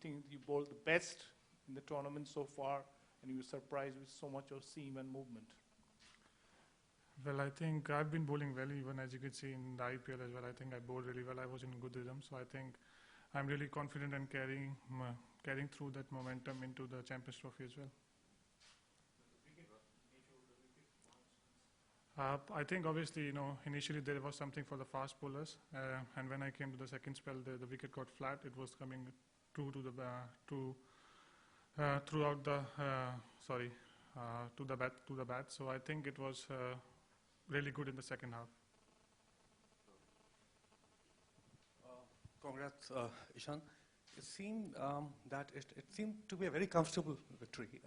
think you bowled the best in the tournament so far, and you were surprised with so much of seam and movement? Well, I think I've been bowling well, even as you could see in the IPL as well. I think I bowled really well. I was in good rhythm, so I think I'm really confident and carrying through that momentum into the Champions Trophy as well. I think obviously, initially there was something for the fast bowlers, and when I came to the second spell, the wicket got flat. It was coming true to the throughout the to the bat. So I think it was really good in the second half. Congrats, Ishan. It seemed that it seemed to be a very comfortable victory,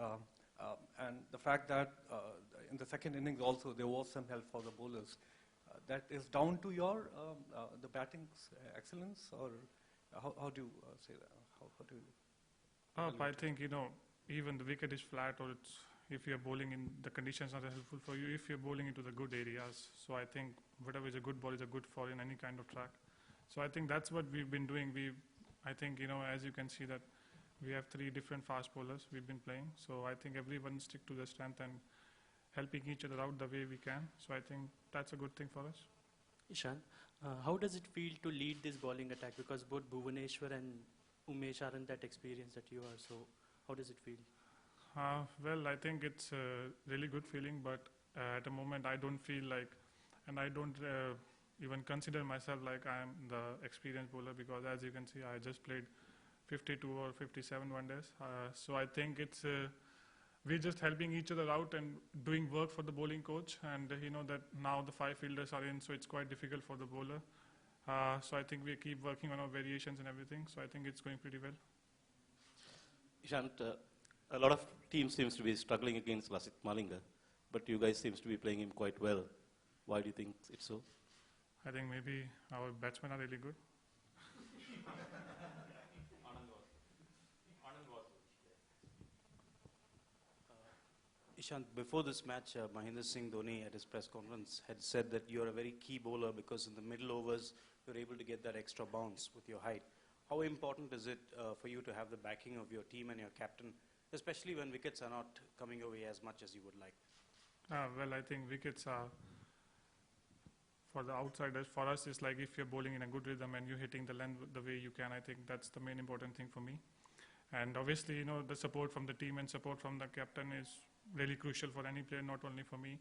and the fact that in the second innings also there was some help for the bowlers. That is down to your the batting excellence, or how do you say that? How do you? I think even the wicket is flat, or if you're bowling in the conditions are helpful for you. If you're bowling into the good areas, so I think whatever is a good ball is a good for in any kind of track. So I think that's what we've been doing. I think as you can see that we have 3 different fast bowlers we've been playing. So I think everyone stick to their strength and helping each other out the way we can. So I think that's a good thing for us. Ishan, how does it feel to lead this bowling attack? Because both Bhuvaneshwar and Umesh aren't that experienced that you are. So how does it feel? Well, I think it's a really good feeling, but at the moment I don't feel like, and I don't even consider myself like I'm the experienced bowler, because as you can see, I just played 52 or 57 one days. So I think it's we're just helping each other out and doing work for the bowling coach, and that now the 5 fielders are in, so it's quite difficult for the bowler. So I think we keep working on our variations and everything. So I think it's going pretty well. Ishant, a lot of teams seems to be struggling against Lasith Malinga, but you guys seems to be playing him quite well. Why do you think it's so? I think maybe our batsmen are really good. Ishant, before this match, Mahendra Singh Dhoni at his press conference had said that you're a very key bowler because in the middle overs you're able to get that extra bounce with your height. How important is it for you to have the backing of your team and your captain, especially when wickets are not coming your way as much as you would like? Well, I think wickets are, for the outsiders, for us, it's like if you're bowling in a good rhythm and you're hitting the length the way you can, I think that's the main important thing for me. And obviously, the support from the team and support from the captain is really crucial for any player, not only for me.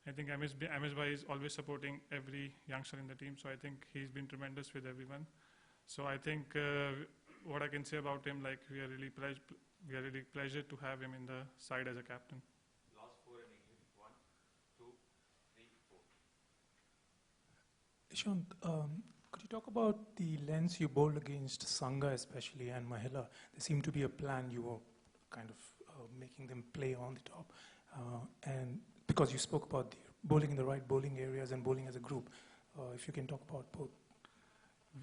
I think MS Bhai is always supporting every youngster in the team, so I think he's been tremendous with everyone. So I think what I can say about him, like we are really pleasure to have him in the side as a captain. Last 4 innings, 1, 2, 3, 4. Ishant, could you talk about the lengths you bowled against Sangha especially and Mahela? There seemed to be a plan you were kind of making them play on the top. And because you spoke about the bowling in the right bowling areas and bowling as a group, if you can talk about both.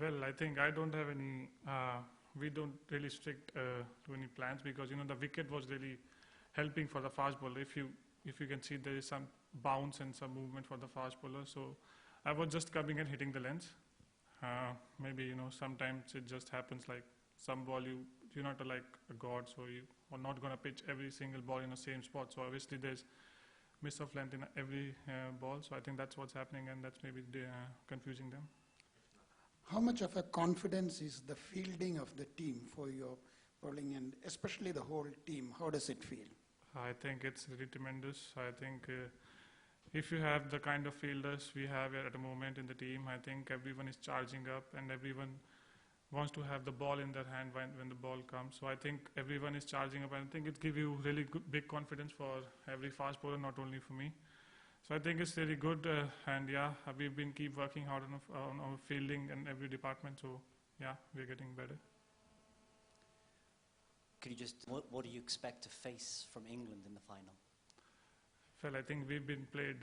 Well, I think I don't have any, we don't really strict to any plans, because the wicket was really helping for the fast bowler. If you can see, there is some bounce and some movement for the fast bowler. So I was just coming and hitting the length. Maybe sometimes it just happens, like some ball you're not like a god, so you are not going to pitch every single ball in the same spot. So obviously there's miss of length in every ball. So I think that's what's happening, and that's maybe confusing them. How much of a confidence is the fielding of the team for your bowling, and especially the whole team? How does it feel? I think it's really tremendous. I think if you have the kind of fielders we have at the moment in the team, I think everyone is charging up and everyone wants to have the ball in their hand when the ball comes. So I think everyone is charging up, and I think it gives you really big confidence for every fast bowler, not only for me. So I think it's really good, and yeah, we've been keep working hard on our fielding and every department. So yeah, we're getting better. Could you just, what do you expect to face from England in the final? Well, I think we've been played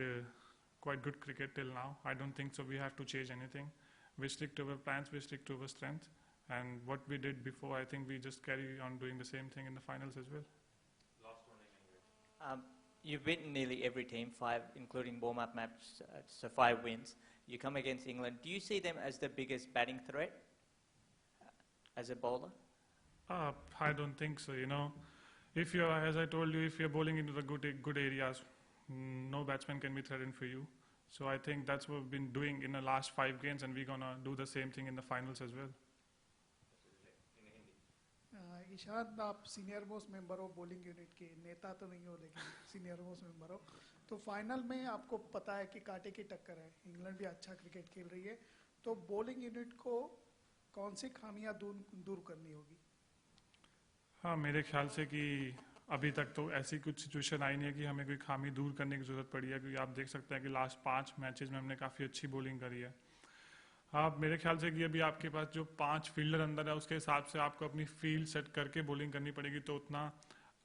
quite good cricket till now. I don't think so we have to change anything. We stick to our plans, we stick to our strength, and what we did before, I think we just carry on doing the same thing in the finals as well. Last one in England. You've beaten nearly every team, 5, including warm-up matches, so 5 wins. You come against England. Do you see them as the biggest batting threat as a bowler? I don't think so. If you're, as I told you, if you're bowling into the good areas, no batsman can be threatened for you. So I think that's what we've been doing in the last 5 games, and we're gonna do the same thing in the finals as well. Ishan, आप senior most member हो bowling unit के, नेता तो नहीं हो लेकिन senior most member हो, तो फाइनल में आपको पता है कि कांटे की टक्कर है, इंग्लैंड भी अच्छा क्रिकेट खेल रही है, तो बॉलिंग यूनिट को कौन सी खामियां दूर करनी होगी? हाँ, मेरे ख्याल से कि अभी तक तो ऐसी कुछ सिचुएशन आई नहीं है कि हमें कोई खामी दूर करने की ज़रूरत पड़ी है, क्योंकि आप देख सकते हैं कि लास्ट 5 मैचेस में हमने काफ़ी अच्छी बॉलिंग करी है। आप मेरे ख्याल से कि अभी आपके पास जो 5 फील्डर अंदर है, उसके हिसाब से आपको अपनी फील्ड सेट करके बॉलिंग करनी पड़ेगी, तो उतना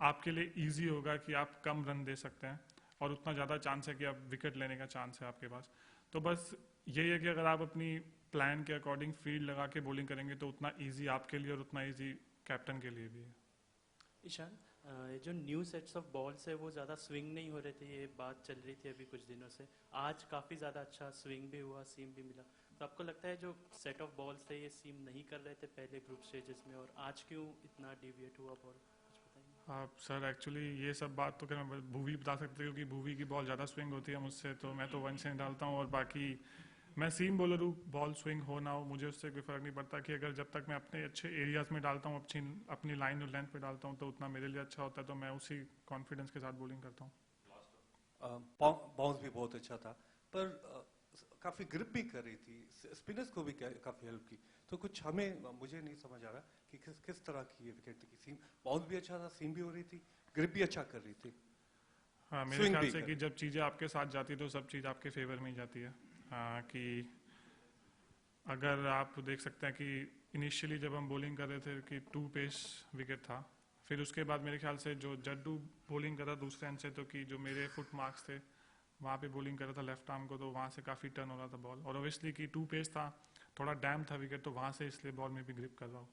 आपके लिए ईजी होगा कि आप कम रन दे सकते हैं और उतना ज़्यादा चांस है कि आप विकेट लेने का चांस है आपके पास। तो बस यही है कि अगर आप अपनी प्लान के अकॉर्डिंग फील्ड लगा के बॉलिंग करेंगे तो उतना ईजी आपके लिए और उतना ईजी कैप्टन के लिए भी है। ईशान, ये जो न्यू सेट्स ऑफ बॉल्स है वो ज़्यादा स्विंग नहीं हो रहे थे, ये बात चल रही थी अभी कुछ दिनों से, आज काफ़ी ज़्यादा अच्छा स्विंग भी हुआ, सीम भी मिला, तो आपको लगता है जो सेट ऑफ बॉल्स थे ये सीम नहीं कर रहे थे पहले ग्रुप स्टेजेस में, और आज क्यों इतना डिविएट हुआ बॉल, कुछ बताइए। आप सर एक्चुअली ये सब बात तो क्या भूवी बता सकते हो, क्योंकि भूवी की बॉल ज़्यादा स्विंग होती है मुझसे, तो मैं तो वन से डालता हूँ, और बाकी मैं सीम बॉलर हूँ, बॉल स्विंग हो ना हो मुझे उससे कोई फ़र्क नहीं पड़ता, कि अगर जब तक मैं अपने अच्छे एरियाज़ में डालता हूँ, अपनी लाइन और लेंथ पे डालता हूँ, तो उतना मेरे लिए अच्छा होता है, तो मैं उसी कॉन्फिडेंस के साथ बॉलिंग करता हूँ। बाउंस भी बहुत अच्छा था, पर काफ़ी ग्रिप भी कर रही थी, स्पिनर्स को भी काफ़ी हेल्प की, तो कुछ मुझे नहीं समझ आ रहा कि किस तरह की ये विकेट थी। सीम बाउंस भी अच्छा था, सीम भी हो रही थी, ग्रिप भी अच्छा कर रही थी। हाँ, मेरे ख्याल से कि जब चीज़ें आपके साथ जाती तो सब चीज़ आपके फेवर में ही जाती है। कि अगर आप देख सकते हैं कि इनिशियली जब हम बॉलिंग कर रहे थे कि 2 पेस विकेट था, फिर उसके बाद मेरे ख्याल से जो जड्डू बॉलिंग कर रहा दूसरे एंड से, तो कि जो मेरे फुट मार्क्स थे वहाँ पे बॉलिंग कर रहा था लेफ्ट आर्म को, तो वहाँ से काफ़ी टर्न हो रहा था बॉल, और ऑब्वियसली कि 2 पेस था, थोड़ा डैम था विकेट, तो वहाँ से इसलिए बॉल में भी ग्रिप कर रहा हूँ।